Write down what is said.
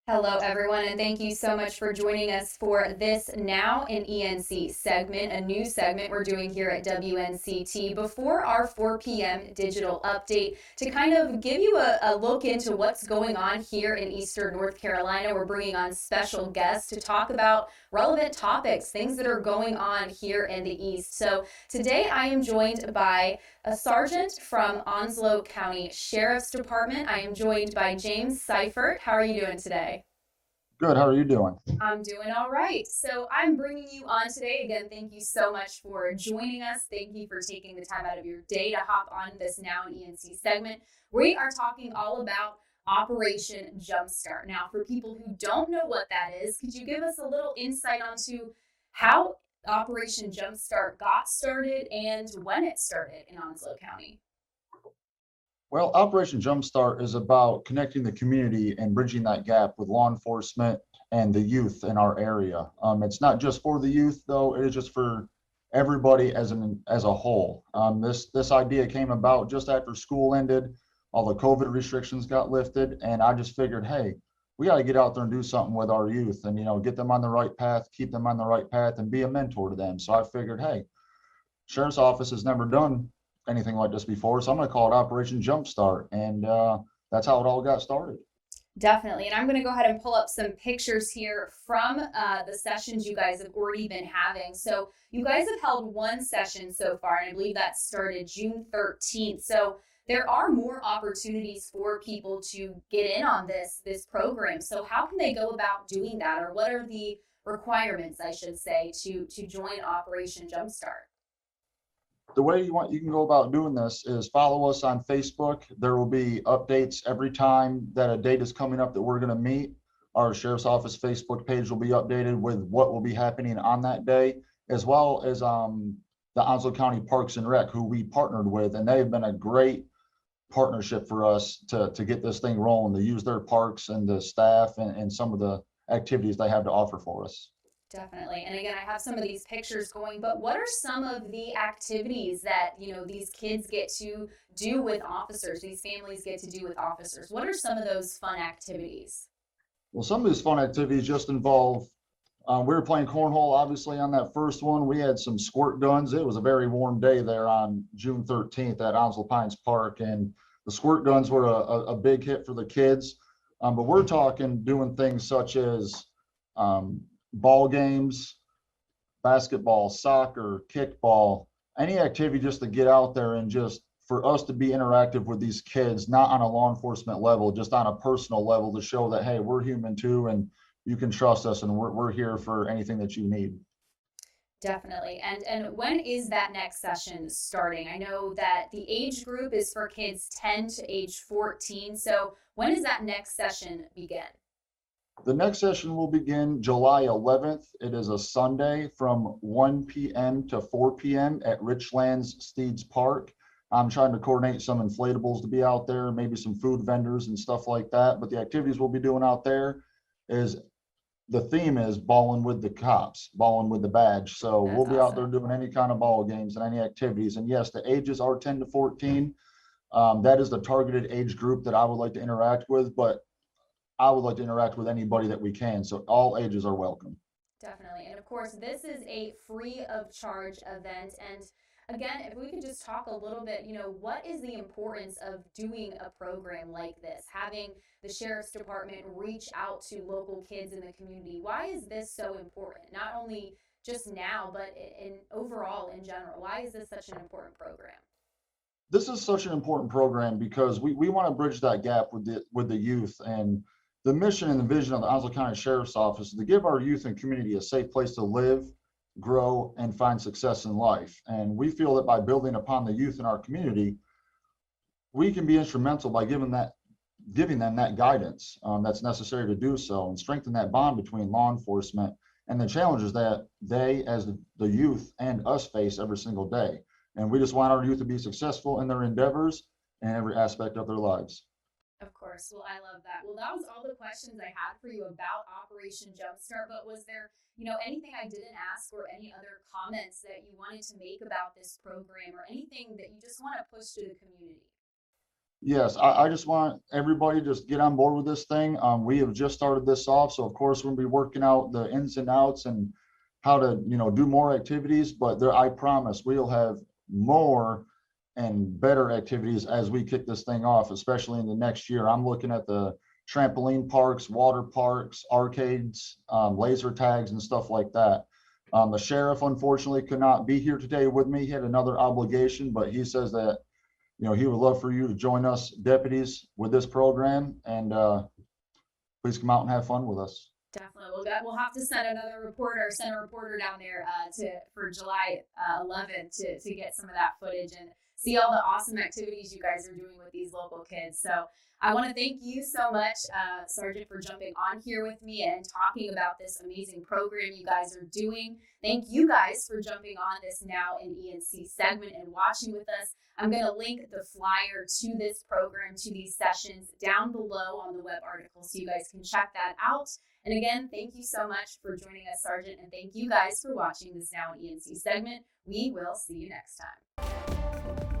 Hello, everyone, and thank you so much for joining us for this Now in ENC segment, a new segment we're doing here at WNCT before our 4 p.m. digital update to kind of give you a look into what's going on here in Eastern North Carolina. We're bringing on special guests to talk about relevant topics, things that are going on here in the East. So today I am joined by a sergeant from Onslow County Sheriff's Department. I am joined by James Seifert. How are you doing today? Good. How are you doing? I'm doing all right. So I'm bringing you on today. Again, thank you so much for joining us. Thank you for taking the time out of your day to hop on this Now in ENC segment. We are talking all about Operation Jumpstart. Now, for people who don't know what that is, could you give us a little insight onto how Operation Jumpstart got started and when it started in Onslow County? Well, Operation Jumpstart is about connecting the community and bridging that gap with law enforcement and the youth in our area. It's not just for the youth, though; it is just for everybody as a whole. This idea came about just after school ended, all the COVID restrictions got lifted, and I just figured, hey, we got to get out there and do something with our youth, and get them on the right path, keep them on the right path, and be a mentor to them. So I figured, hey, sheriff's office has never done anything like this before, so I'm going to call it Operation Jumpstart, and that's how it all got started. Definitely. And I'm going to go ahead and pull up some pictures here from the sessions you guys have already been having. So you guys have held one session so far, and I believe that started June 13th. So there are more opportunities for people to get in on this program. So how can they go about doing that, or what are the requirements, I should say, to join Operation Jumpstart? The way you can go about doing this is follow us on Facebook. There will be updates every time that a date is coming up that we're going to meet. Our sheriff's office Facebook page will be updated with what will be happening on that day, as well as the Onslow County Parks and Rec, who we partnered with, and they've been a great partnership for us to get this thing rolling, to use their parks and the staff and some of the activities they have to offer for us. Definitely. And again, I have some of these pictures going, but what are some of the activities that, these kids get to do with officers, these families get to do with officers? What are some of those fun activities? Well, some of these fun activities just involve we were playing cornhole, obviously, on that first one. We had some squirt guns. It was a very warm day there on June 13th at Onslow Pines Park, and the squirt guns were a big hit for the kids. But we're talking doing things such as ball games, basketball, soccer, kickball, any activity just to get out there and just for us to be interactive with these kids, not on a law enforcement level, just on a personal level to show that, hey, we're human too, and you can trust us, and we're here for anything that you need. Definitely. And when is that next session starting? I know that the age group is for kids 10 to age 14. So when does that next session begin? The next session will begin July 11th. It is a Sunday from 1 p.m. to 4 p.m. at Richlands Steeds Park. I'm trying to coordinate some inflatables to be out there, maybe some food vendors and stuff like that. But the activities we'll be doing out there is the theme is balling with the cops, balling with the badge. So we'll That's be out there awesome. doing any kind of ball games and any activities. And yes, the ages are 10 to 14. That is the targeted age group that I would like to interact with, but I would like to interact with anybody that we can. So all ages are welcome. Definitely. And of course, this is a free of charge event. And again, if we could just talk a little bit, what is the importance of doing a program like this? Having the sheriff's department reach out to local kids in the community. Why is this so important? Not only just now, but in overall in general. Why is this such an important program? This is such an important program because we want to bridge that gap with the youth, and the mission and the vision of the Onslow County Sheriff's Office is to give our youth and community a safe place to live, grow, and find success in life. And we feel that by building upon the youth in our community, we can be instrumental by giving them that guidance that's necessary to do so and strengthen that bond between law enforcement and the challenges that they, as the youth, and us face every single day. And we just want our youth to be successful in their endeavors and every aspect of their lives. Of course. Well, I love that. Well, that was all the questions I had for you about Operation Jumpstart. But was there, anything I didn't ask or any other comments that you wanted to make about this program or anything that you just want to push to the community? Yes, I just want everybody to just get on board with this thing. We have just started this off, so of course we'll be working out the ins and outs and how to, do more activities, but there, I promise we'll have more and better activities as we kick this thing off, especially in the next year. I'm looking at the trampoline parks, water parks, arcades, laser tags and stuff like that. The sheriff unfortunately could not be here today with me. He had another obligation, but he says that he would love for you to join us deputies with this program, and please come out and have fun with us. Definitely. We'll have to send a reporter down there for July 11th to get some of that footage and see all the awesome activities you guys are doing with these local kids. So I want to thank you so much, Sergeant, for jumping on here with me and talking about this amazing program you guys are doing. Thank you guys for jumping on this Now in ENC segment and watching with us. I'm going to link the flyer to this program, to these sessions down below on the web article so you guys can check that out. And again, thank you so much for joining us, Sergeant, and thank you guys for watching this Now in ENC segment. We will see you next time.